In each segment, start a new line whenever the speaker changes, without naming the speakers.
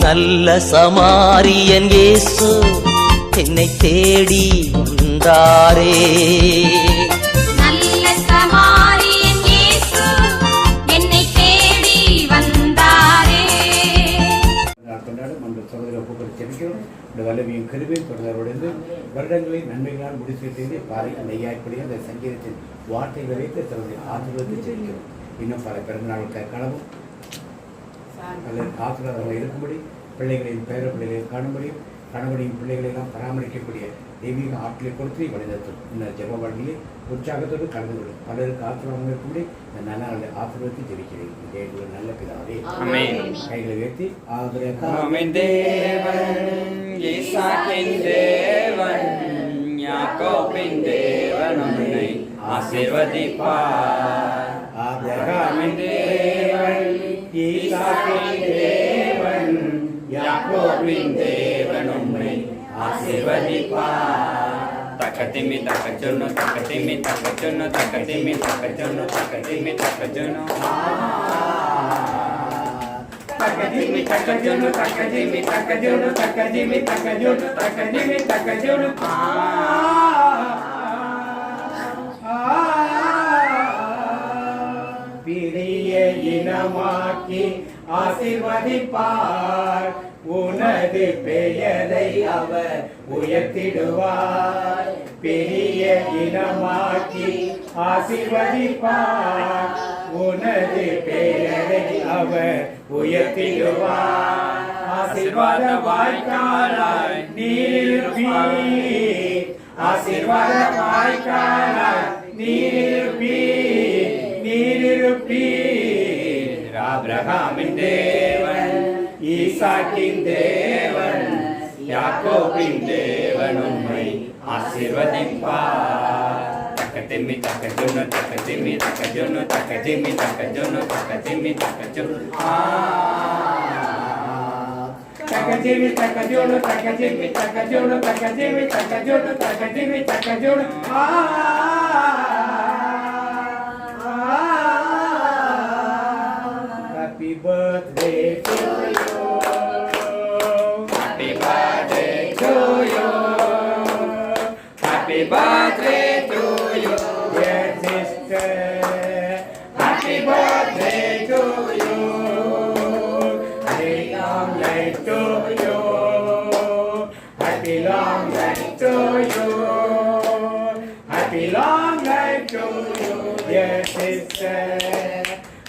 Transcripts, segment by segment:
நல்ல சமாரியன் இயேசு என்னை தேடி வந்தாரே.
நல்ல சமாரியன் இயேசு என்னை தேடி வந்தாரே.
கொண்டாடும் அந்த சகோதர ஒப்புக்கொடு செபிக்கிறோம். இந்த வல்லமையும் கருவையும் தொடர்புடைந்து வருடங்களில் நன்மைகளால் முடிசூட்டி பாறை அந்த ஐயாய்ப்படி அந்த சங்கீதத்தின் வார்த்தைகளை வைத்து தன்னுடைய ஆசீர்வாதத்தை செபிக்கிறோம். இன்னும் பல பிறந்தநாளுக்காக கனவும் அல்லது ஆசீர்வாதமாக இருக்கும்படி பிள்ளைகளின் பேர பிள்ளைகளையும் காணும்படியும் கணவனையும் பிள்ளைகளெல்லாம் பராமரிக்கக்கூடிய தெய்வீக ஆற்றலை கொடுத்து வழிநடத்தும். இந்த ஜெப வாழ்க்கையிலே உற்சாகத்தோடு கலந்து கொள்ளும். பலருக்கு ஆசீர்வாதம் இருக்கும்படி இந்த நல்ல ஆசீர்வாதத்தை ஜெபிக்கிறேன். ஒரு நல்ல பிதாவே. கைகளை உயர்த்தி
ஆமென். தேவன் ஈசாக்கின் தேவன் யாக்கோபின் தேவன் உன்னை ஆசீர்வதிப்பார். ஆபிரகாமின் தேவன் ஈசாக்கின் தேவன் யாக்கோபின் தேவன் உன்னை ஆசீர்வதிப்பார். தக்கத்திமி தக்கச்சொன்னு தக்கத்திமி தக்கச்சொன்னு தக்கத்திமி தக்கச்சொன்னு தக்கத்திமி தக்கச்சொன்னு தக்கத்திமி தக்கச்சொன்னு தக்கத்திமி தக்கச்சொன்னு தக்கத்திமி தக்கச்சொன்னு தக்கத்திமி தக்கச்சொன்னு
பிரிய இனமாக்கி ஆசீர்வதிப்பார். உனது பெயரை அவர் உயர்த்திடுவார். பெரிய இனமாக்கி ஆசீர்வதிப்பார். உனது பெயரை அவர் உயர்த்திடுவார். ஆசீர்வாத வாய்க்காலாய் நீரிருப்பீர். ஆசீர்வாத வாய்க்காலாய் நீரிருப்பீர். நீரிருப்பீர். ஆபிரகாமின் தேவன் ஈசாக்கின் தேவன் யாக்கோபின் தேவன் உம்மை ஆசீர்வதிப்பார். தக்கத்திமி தக்கச்சொன்னு தக்கத்திமி தக்கச்சொன்னு தக்கத்திமி தக்கச்சொன்னு தக்கத்திமி தக்கச்சொன்னு தக்கத்திமி தக்கச்சொன்னு தக்கத்திமி தக்கச்சொன்னு தக்கத்திமி தக்கச்சொன்னு தக்கத்திமி தக்கச்சொன்னு Happy birthday to you. Happy birthday to you. Happy birthday to you, dear sister. Happy birthday to you. Happy long life to you. Happy long life to you. Happy long life to you, dear sister.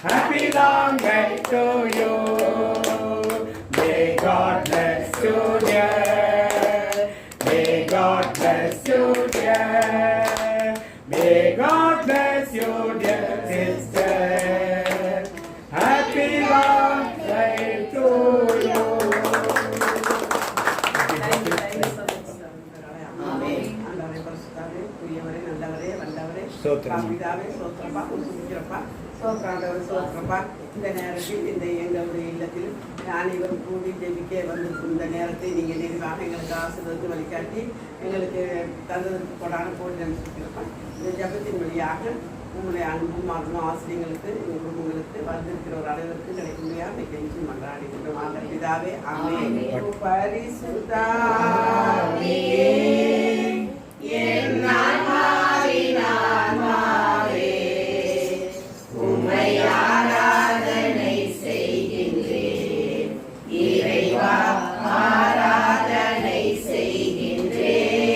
Happy long life to you. May God bless you, dear. May God bless you, dear. May God bless you, dear sister. Happy long life to you.
சோத்திரப்பா. இந்த நேரத்தில் இந்த எங்களுடைய இல்லத்தில் அனைவரும் கூடி ஜெபிக்க வந்திருக்கும் இந்த நேரத்தை நீங்கள் நிறைவாக எங்களுக்கு ஆசீர்வாதத்தை வழிகாட்டி எங்களுக்கு தந்ததற்கு கொடான போட்டு நினைச்சிருக்கிறப்பா. இந்த ஜபத்தின் வழியாக உங்களுடைய அன்பும் அன்பும் ஆசிரியங்களுக்கு எங்கள் குடும்பங்களுக்கு வந்திருக்கிற ஒரு அனைவருக்கு கிடைக்கும்படியாக கெஞ்சி மன்றாடுகின்றோம். அந்த பிதாவே ஆமென். பரிசுத்தாவே என் ஆன்மாவின் ஆன்மாவே உம்மை ஆராதனை செய்கின்றேன். இறைவா ஆராதனை செய்கின்றேன்.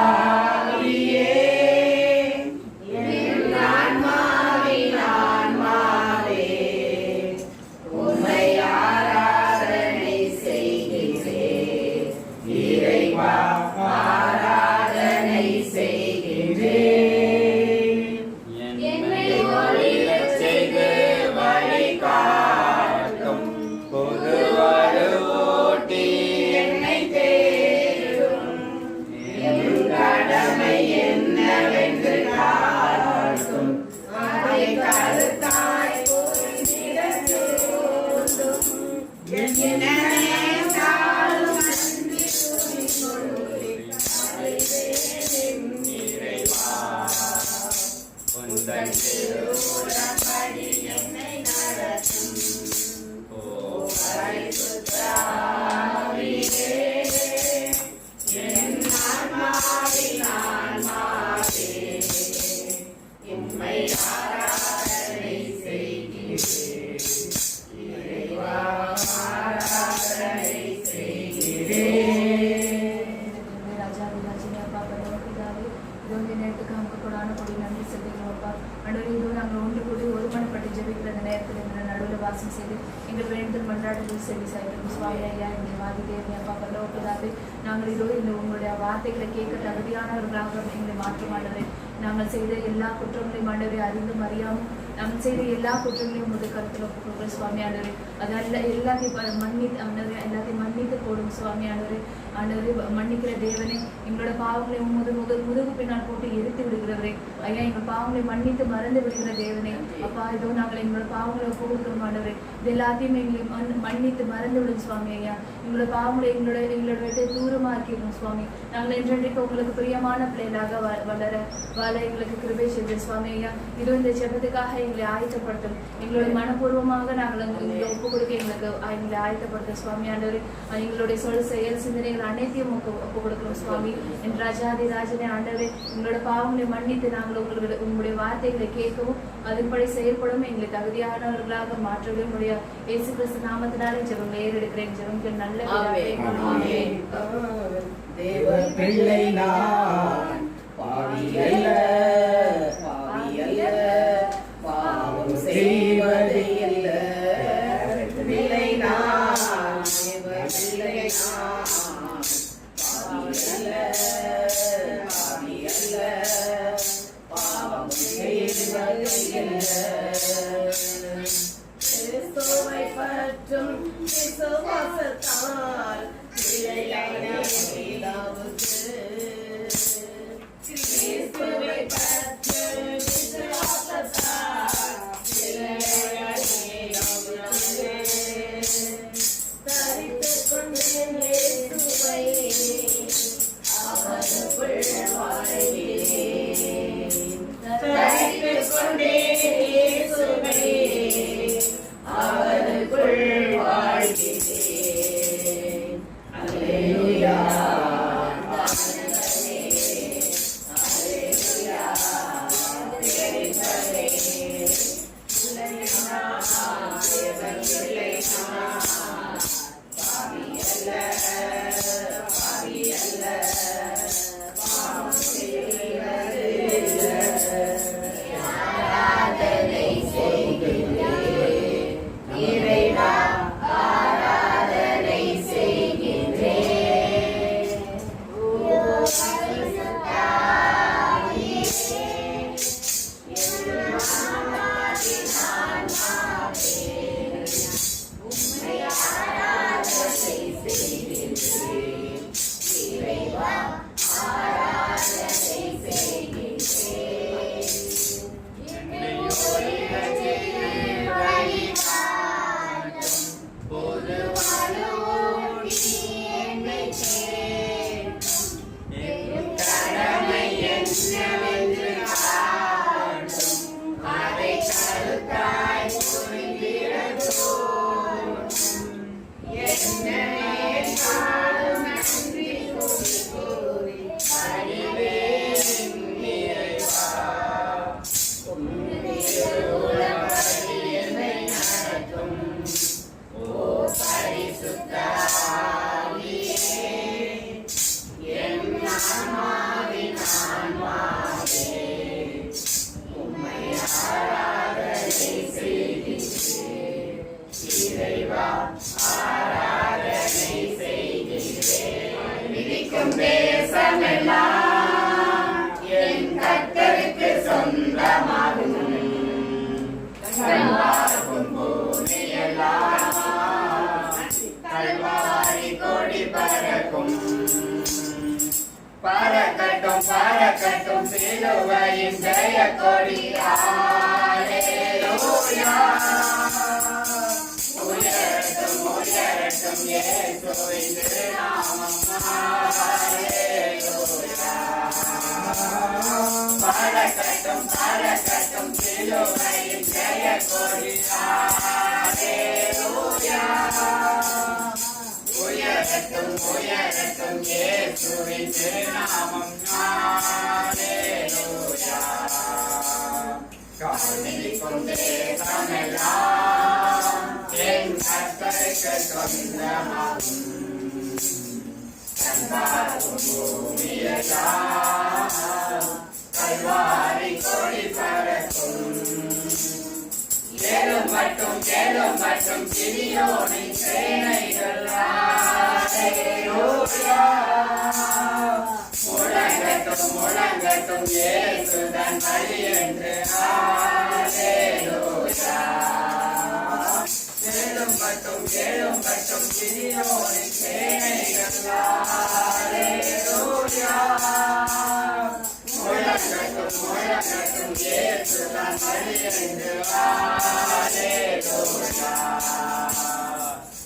பரிசுத்தாவியே என் ஆன்மாவின் ஆன்மாவே உம்மை ஆராதனை செய்கின்றேன். இறைவா ஆராதனை செய்கின்றேன்.
புதுவடு ஓட்டி என்னை தேடும்
வாசம் செய்து எங்கள் வேண்டுதல் மன்றாடுகள் செவி சாய்க்கிறோம் சுவாமி. ஐயா எங்களை வாதி தேவை அப்பா பல்லவப்பிதாவே, நாங்கள் இதோ இந்த உங்களுடைய வார்த்தைகளை கேட்க தகுதியானவர்களாக எங்களை மாற்ற மாட்டவரே. நாங்கள் செய்த எல்லா குற்றங்களையும் ஆண்டவரே அறிந்தும் அறியாமல் நாங்கள் செய்த எல்லா குற்றங்களையும் முதல் கருத்தில் ஒப்புக்கொள்கிறோம் சுவாமி ஆண்டவரே. அதெல்லாம் எல்லாத்தையும் மன்னித்து ஆண்டவரே, எல்லாத்தையும் மன்னித்து போடும் சுவாமி ஆண்டவரே. ஆண்டவரே மன்னிக்கிற தேவனே, எங்களோட பாவங்களை முதுகு பின்னால் போட்டு எரித்து விடுகிறவரே. ஐயா எங்கள் பாவங்களை மன்னித்து மறந்து விடுகிற தேவனே. அப்பா இதோ நாங்கள் எங்களோட பாவங்களை ஒப்புக்கொடுக்கிறோம் ஆண்டவரே. இது எல்லாத்தையும் எங்களை மன்னித்து மறந்து விடும் சுவாமி. ஐயா எங்களோட பாவங்களை எங்களோட வீட்டை தூரமாக இருக்கிறோம் சுவாமி. நாங்கள் என்றென்றைக்கு உங்களுக்கு பிரியமான பிள்ளைகளாக வாழ எங்களுக்கு கிருபை செய்து சுவாமி. ஐயா இதோ இந்த ஜெபத்துக்காக எங்களை ஆயத்தப்படுத்தும், எங்களுடைய மனப்பூர்வமாக நாங்கள் எங்களை ஒப்பு கொடுக்க எங்களை ஆயத்தப்படுத்த சுவாமி ஆண்டவரே. எங்களுடைய சொல் செயல் சிந்தனைகள் அனைத்தையும் ஒப்பு கொடுக்கிறோம் சுவாமி. என் ராஜாதி ராஜனே ஆண்டவரே, எங்களோட பாவங்களை மன்னித்து நாங்கள் உங்களுடைய வார்த்தைகளை கேட்கவும் அதன்படி செயல்படவும் எங்களை தகுதியானவர்களாக மாற்றவே முடியாது. இயேசு கிறிஸ்து நாமத்தினாலே ஜெபம் ஏறெடுக்கிறேன். ஜெபம் நல்ல
தேவ பிள்ளை நான், பாவி அல்ல, பாவம் செய்வது அல்ல. பிள்ளை நான், தேவ பிள்ளை நான், பாவி அல்ல, பாவம் செய்வது அல்ல. கிறிஸ்துவை பற்றும் விசுவாசத்தால் பிள்ளையான பிதாவுக்கு, கிறிஸ்துவை பற்றும் விசுவாசத்தால் பிள்ளையான பிதாவுக்கு, தரித்துக் கொண்டேன் இயேசுவை அவருக்குள் வாழ்கிறேன். தரித்துக் கொண்டேன் இயேசுவை அவருக்குள் வாழ்கிறேன். அல்லேலூயா, அல்லேலூயா, தேவனே, பாவி அல்ல, பாவி அல்ல, பாவம் செய்வது அல்ல. ஆராதனை செய்கின்றேன் இறைவா, ஆராதனை செய்கின்றேன். ஓ பரிசுத்தாவியே, என் ஆன்மாவின் ஆன்மாவே, உம்மை ஆராதனை செய்கின்றேன். இறைவா, ஆராதனை செய்கின்றேன். என்னை ஒளிரச் செய்யும் வழிகாட்டும் பொது வாழ்வோடி என்னை சேர்க்கும். என் கடமை என்னவென்று காட்டும், அதை கருத்தாய் புரிந்திடத் தோன்றும். என்னையே நாளும் நன்றி கூறி பணிவேன் இறைவா. உலகப்படி என்னை நடத்தும். ஓ பரிசுத்த ஆவியே, என் ஆன்மாவின் ஆன்மாவே, உம்மை ஆராதனை செய்கின்றேன். இறைவா, ஆராதனை செய்கின்றேன். விதிக்கும் தேசமெல்லாம் என் கர்த்தருக்கு சொந்தமாகும். கல்வார்க்கும் பூமியெல்லாம் கல்வாரி கொடி பறக்கும். பறக்கட்டும் பறக்கட்டும் சிலுவையின் ஜெய கொடி. அல்லேலூயா, உயரட்டும் உயரட்டும் இயேசுவின் திருநாமம். அல்லேலூயா, பறக்கட்டும் பறக்கட்டும் சிலுவையின் ஜெய கொடி. அல்லேலூயா, உயரட்டும் உயரட்டும் இயேசுவின் திருநாமம். அல்லேலூயா, காணிக்கும் தேசமெல்லாம் என் கர்த்தருக்கு சொந்தமாகும். கண்பார்க்கும் பூமியெல்லாம் கல்வாரி கொடி பறக்கும். ஏழும் மட்டும்
முழங்கட்டும் எழும்பட்டும் சிறியோரின் சேனைகள் ஹல்லேலூயா முழங்கட்டும் முழங்கட்டும் இயேசு தான் வழியென்று ஹல்லேலூயா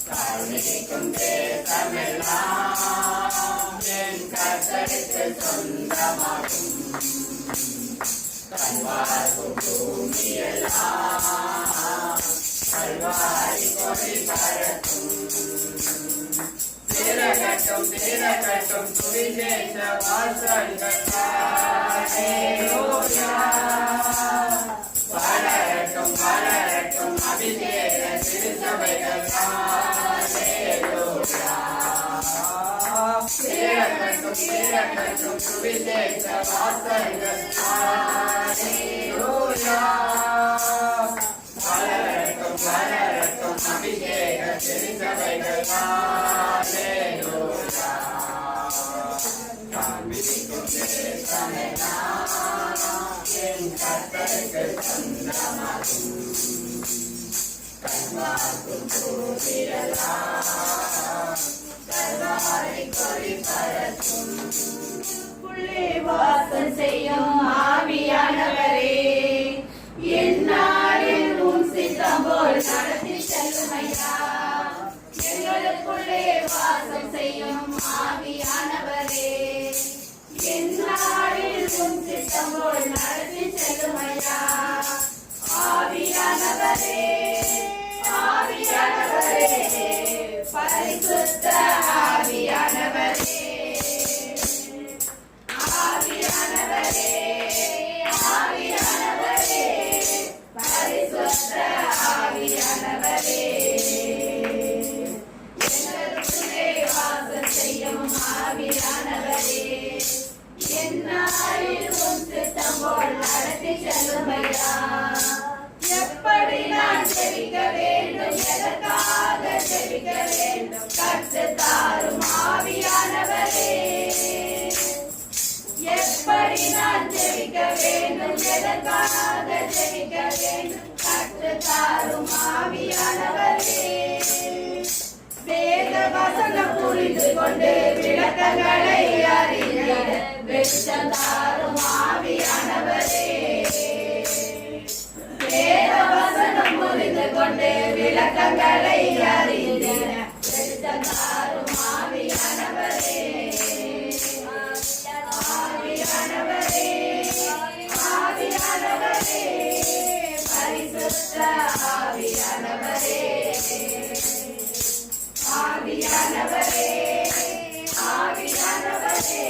தாழ்நிற்கும் தேசமெல்லாம் என் கர்த்தருக்கு சொந்தமாகும் கல்வார்க்கும் பூமியெல்லாம் கல்வாரி கொடி பறக்கும் திரகட்டும் திரகட்டும் சுவிசேஷ வாசல்கள் ஹல்லேலூயா வளரட்டும் வளரட்டும் அபிஷேக திருச்சபைகள் ஹல்லேலூயா திரகட்டும் திரகட்டும் சுவிசேஷ வாசல்கள் ஹல்லேலூயா வளரட்டும் வளரட்டும் அபிஷேக திருச்சபைகள் ஹல்லேலூயா காண்பிக்கும் தேசமெல்லாம் என் கர்த்தருக்கு சொந்தமாகும் கல்வார்க்கும் பூமியெல்லாம் கல்வாரி கொடி பறக்கும்
உள்ளே வாசம் செய்யும் ஆவியானவரே எந்நாளில் உம் சித்தம் போல் நடத்தி செல்லுமையா எங்களுக்குள்ளே வாசம் செய்யும் ஆவியானவரே எந்நாளில் உம் சித்தம் போல் நடத்தி செல்லுமையா ஆவியானவரே ஆவியானவரே பரிசுத்த ஆவியானவரே ஆவியானவரே ஆவியானவரே பரிசுத்த ஆவியானவரே எங்களுக்குள்ளே வாசம் செய்யும் ஆவியானவரே எந்நாளில் உம் சித்தம் போல் நடத்தி செல்லுமையா எப்படி நான் ஜெபிக்க வேண்டும் எதற்காக ஜெபிக்க வேண்டும் கற்றுத் தாரும் ஆவியானவரே எப்படி நான் ஜெபிக்க வேண்டும் எதற்காக ஜெபிக்க வேண்டும் கற்றுத் தாரும் ஆவியானவரே வேத வசனம் புரிந்து கொண்டு விளக்கங்களை அறிந்திட வெளிச்சம் தாரும் ஆவியானவரே வேத வசனம் புரிந்து கொண்டு விளக்கங்களை அறிந்திட வெளிச்சம் தாரும் ஆவியானவரே ஆவியானவரே ஆவியானவரே பரிசுத்த ஆவியானவரே ஆவியானவரே ஆவியானவரே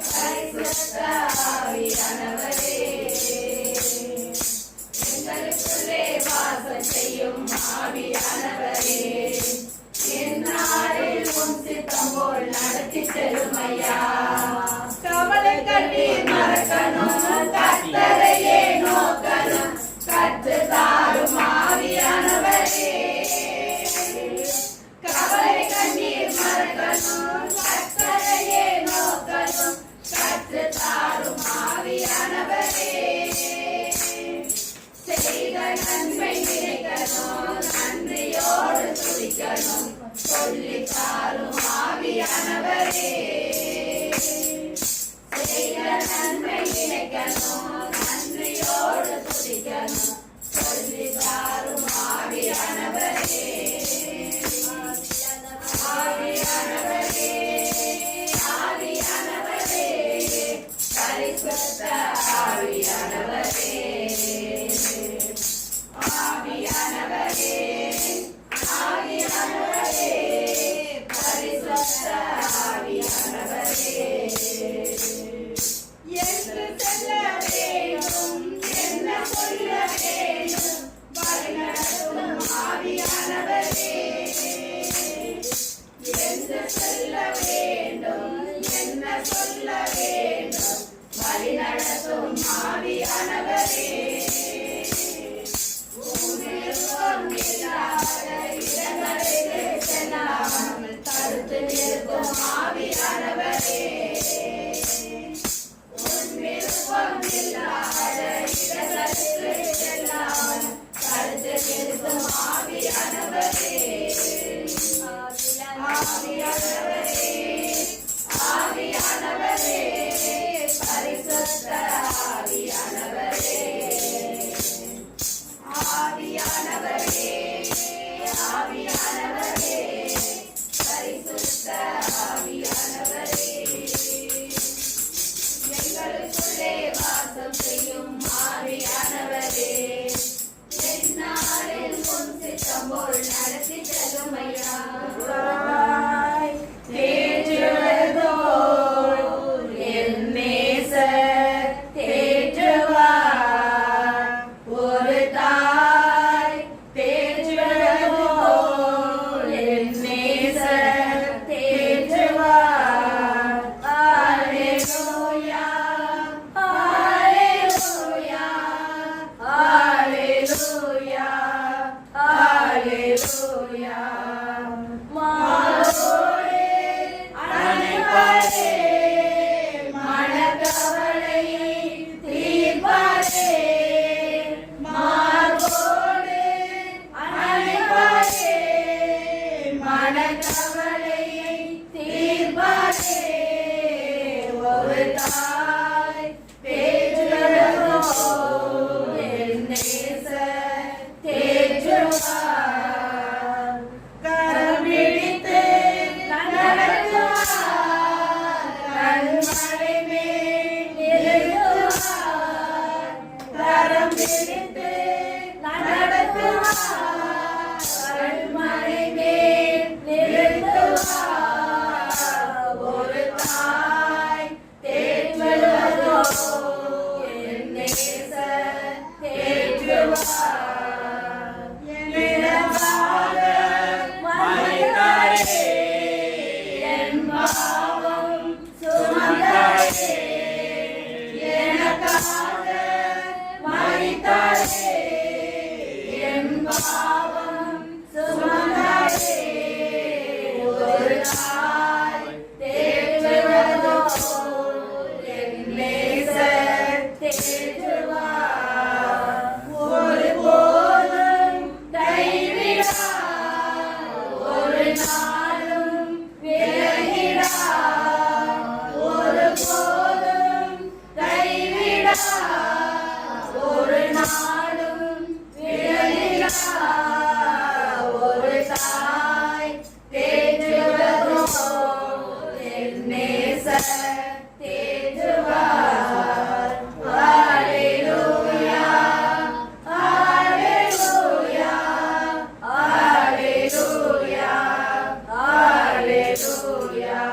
பரிசுத்த ஆவியானவரே எங்களுக்குள்ளே வாசம் செய்யும் ஆவியானவரே ஆவியானவரே பரிசுத்த ஆவியானவரே எங்களுக்குள்ளே வாசம் செய்யும் ஆவியானவரே என்னாரில் உன் சித்தம் போல் நடத்தி செல்லும் ஐயா தேற்றுவதோர் என் நேசர் தேற்றுவார் ஒரு தாய் தேற்றுவதோர் என் நேசர் தேற்றுவார் அல்லேலூயா அல்லேலூயா அல்லேலூயா அல்லேலூயா மாலோரே அணைப்பாரே மனக்கவலையை தீர்ப்பாரே மார்போடு அணைப்பாரே மனக்கவலையை தீர்ப்பாரே ஒரு தாய் தேற்றுவதோ என் நேசர் தேற்றுவார் கரம் பிடித்து நடத்துவார் கண்மலை மேல் நிறுத்துவார் கரம் பிடித்து நடத்துவார் கண்மலை மேல் நிறுத்துவார் ஒரு தாய் தேற்றுவதோ என் நேசர் தேற்றுவார் எனக்காக மரித்தாரே என் பாவம் சுமந்தாரே எனக்காக மரித்தாரே என் பாவம் சுமந்தாரே ஒரு நாள் தேற்றுவதோ என் நேசர் தேற்றுவார் ஒருபோதும் கைவிடார் ஒரு நாளும் விலகிடார் ஒருபோதும் கைவிடார் ஒரு நாளும் விலகிடார் ஒரு தாய் தேற்றுவதோ என் நேசர் தேற்றுவார் அல்லேலூயா அல்லேலூயா அல்லேலூயா அல்லேலூயா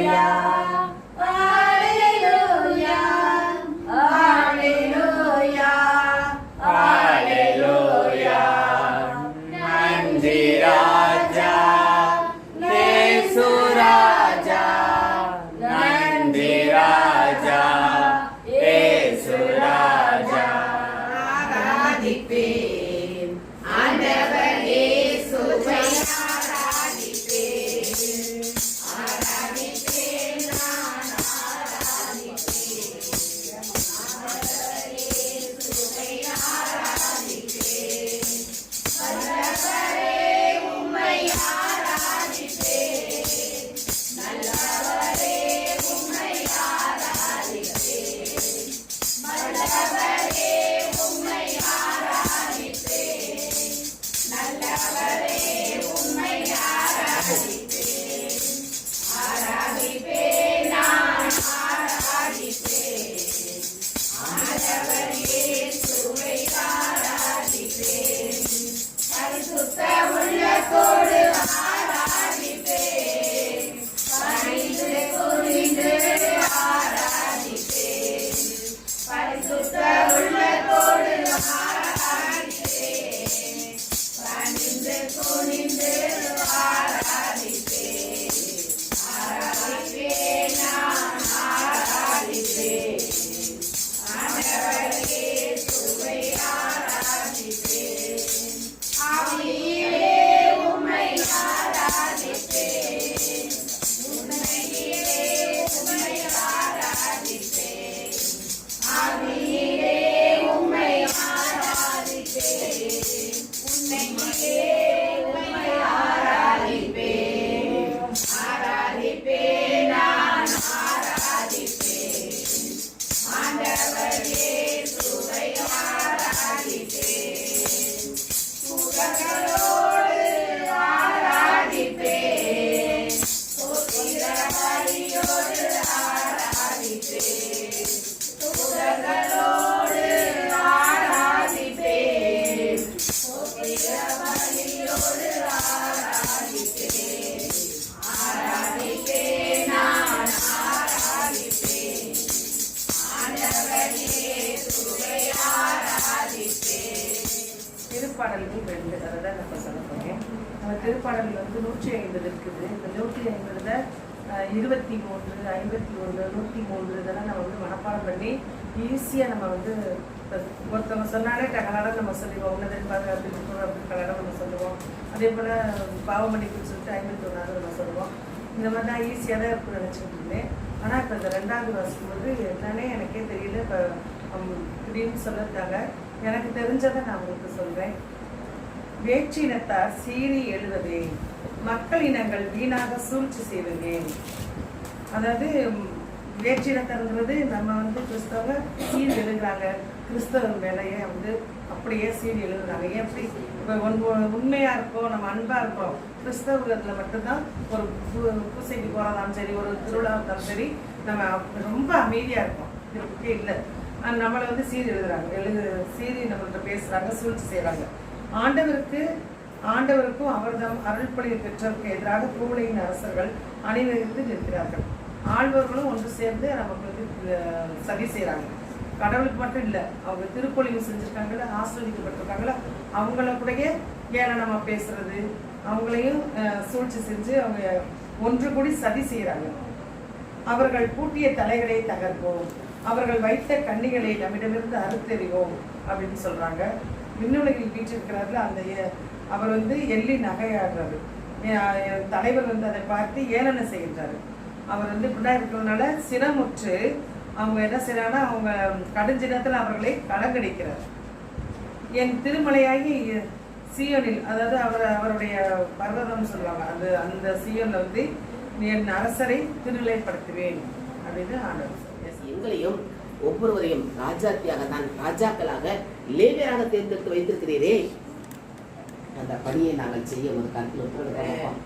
Hallelujah.
திருப்பாடல்கள் வந்து 150 இருக்குது. இந்த 150ல் 23, 51, 103 இதெல்லாம் நம்ம வந்து மனப்பாடம் பண்ணி ஈஸியாக நம்ம வந்து ஒருத்தவங்க சொன்னாலே டகலாட நம்ம சொல்லிடுவோம். உன்னதன் பாதுகாப்பு அப்படின்னு கலடாக நம்ம சொல்லுவோம். அதே போல் பாவமன்னிப்புன்னு சொல்லிட்டு 51 நம்ம சொல்லுவோம். இந்த மாதிரி தான் ஈஸியாக தான் இருக்குன்னு நினச்சிட்டு இருந்தேன். ஆனால் இப்போ இந்த 2வது வாசிக்கும்போது என்னன்னே எனக்கே தெரியல. இப்போ திடீர்னு சொல்லியிருக்காங்க. எனக்கு தெரிஞ்சதை நான் உங்களுக்கு சொல்கிறேன். வேற்றினத்தார் சீறி எழுவதே, மக்கள் இனங்கள் வீணாக சூழ்ச்சி செய்வதே. அதாவது வேற்றினத்தாருங்கிறது நம்ம வந்து கிறிஸ்தவங்க சீர் எழுதுறாங்க. கிறிஸ்தவ வேலையை வந்து அப்படியே சீர் எழுதுறாங்க. எப்படி இப்போ உண்மையாக இருக்கோம், நம்ம அன்பாக இருக்கோம். கிறிஸ்தவத்தில் மட்டும்தான் ஒரு பூசைக்கு போகிறதாலும் சரி, ஒரு திருவிழா இருந்தாலும் சரி, நம்ம ரொம்ப அமைதியாக இருக்கோம். இதுக்கே இல்லை, நம்மளை வந்து சீர் எழுதுறாங்க, சீரி நம்மள்கிட்ட பேசுகிறாங்க, சூழ்ச்சி செய்கிறாங்க. ஆண்டவருக்கும் அவர்தம் அருள்பொழிவு பெற்றவருக்கு எதிராக பூவுலகின் அரசர்கள் அணிவகுத்து நிற்கிறார்கள். ஆழ்வர்களும் ஒன்று சேர்ந்து நமக்கு சதி செய்கிறாங்க. கடவுளுக்கு மட்டும் இல்லை, அவங்க திருப்பொழிவு செஞ்சுருக்காங்கள, ஆசிரியப்பட்டிருக்காங்கள, அவங்கள கூடயே ஏளனமாக பேசுறது, அவங்களையும் சூழ்ச்சி செஞ்சு அவங்க ஒன்று கூடி சதி செய்கிறாங்க. அவர்கள் பூட்டிய தலைகளை தகர்ப்போம், அவர்கள் வைத்த கண்ணிகளை நம்மிடமிருந்து அறுத்தெறிவோம் அப்படின்னு சொல்கிறாங்க. விண்ணுலகில் வீற்றிருக்கிறார்கள். அந்த அவர் வந்து எள்ளி நகையாடுறாரு. தலைவர் வந்து அதை பார்த்து ஏளனம் செய்கின்றாரு. அவர் வந்து இப்படிதான் இருக்கிறதுனால சினமுற்று அவங்க என்ன செய்யறாங்கன்னா, அவங்க கடுஞ்சினத்தில் அவர்களை கலங்கடிக்கிறார். என் திருமலையாகி சீயோனில், அதாவது அவருடைய பர்வதம்னு சொல்லுவாங்க, அந்த சீயோனில் வந்து என் அரசரை திருநிலைப்படுத்துவேன் அப்படின்னு ஆண்டவர்.
எங்களையும் ஒவ்வொருவரையும் ராஜாத்தியாக தான், ராஜாக்களாக, லேவியராக தேர்ந்தெடுத்து வைத்திருக்கிறீரே, அந்த பணியை நாங்கள் செய்ய ஒரு கருத்தில் ஒப்புக்கொள்கிறோம்.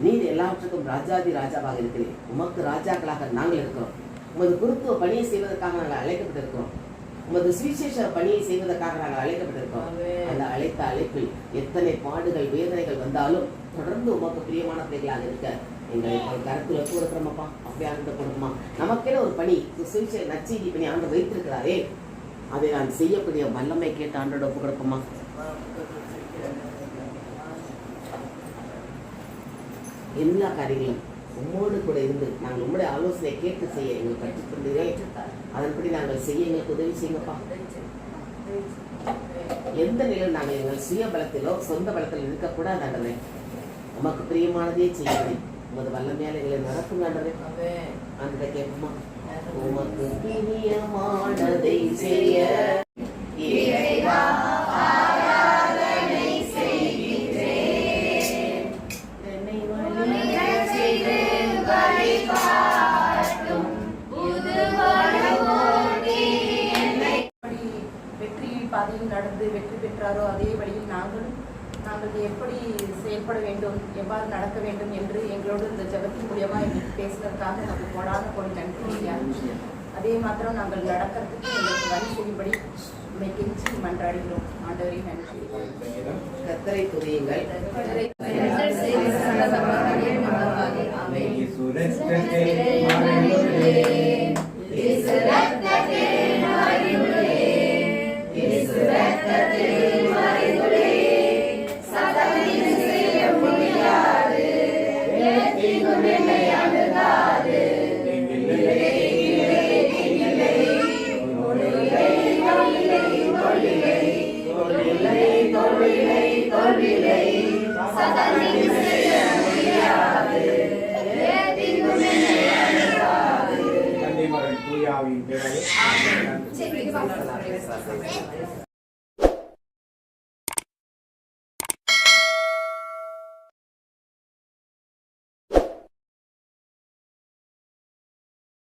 நீர் எல்லாவற்றுக்கும் ராஜாதி ராஜாவாக இருக்கிறேன். உமக்கு ராஜாக்களாக நாங்கள் இருக்கிறோம். உமது குருத்துவ பணியை செய்வதற்காக நாங்கள் அழைக்கப்பட்டிருக்கிறோம். உமது சுவிசேஷ பணியை செய்வதற்காக நாங்கள் அழைக்கப்பட்டிருக்கிறோம். அந்த அழைத்த அழைப்பில் எத்தனை பாடுகள் வேதனைகள் வந்தாலும் தொடர்ந்து உமக்கு பிரியமான பிள்ளைகளாக இருக்க எங்களை கருத்தில் ஒப்பு கொடுக்குறோமப்பா. அப்படியே ஆண்டு கொடுக்குமா. நமக்கே ஒரு பணி, சுவிசேஷ நற்செய்தி பணி ஆண்டு வைத்திருக்கிறாரே, அதை நான் செய்யக்கூடிய வல்லமை கேட்டு ஆண்டோட ஒப்பு கொடுப்போமா. எல்லா காரியங்களும் உம்மோடு கூட இருந்து நாங்கள் உங்களுடைய ஆலோசனை கேட்டு செய்ய எங்களுக்கு கற்றுக்கொண்டீரே, அதன்படி நாங்கள் செய்ய எங்களுக்கு உதவி செய்யுங்கப்பா. எந்த நிலையில் நாங்கள் எங்கள் சுய பலத்திலோ சொந்த பலத்தில் இருக்கக்கூடாது ஆண்டவரே. உமக்கு பிரியமானதே செய்யவே உமது வல்லமையால் எங்களை நடக்கும் ஆண்டவரே. அந்த கேட்போமா. உமக்கு பிரியமானதை செய்ய
பாதையில் நடந்து வெற்றி பெற்றாரோ அதே வழியில் நாங்கள் எப்படி செயல்பட வேண்டும், எவ்வாறு நடக்க வேண்டும் என்று எங்களோடு இந்த ஜபத்தின் மூலியமாக எங்களுக்கு பேசுவதற்காக நாங்கள் போடாத போய் நன்றி. அதே மாத்திரம் நாங்கள் நடக்கிறதுக்கு எங்களுக்கு வழி செய்யும்படி கெஞ்சி மன்றாடுகிறோம். ஆண்டவரே நன்றி.
கர்த்தரை துதியுங்கள்.
தந்தை மகன் தூய ஆவியின் பேராலே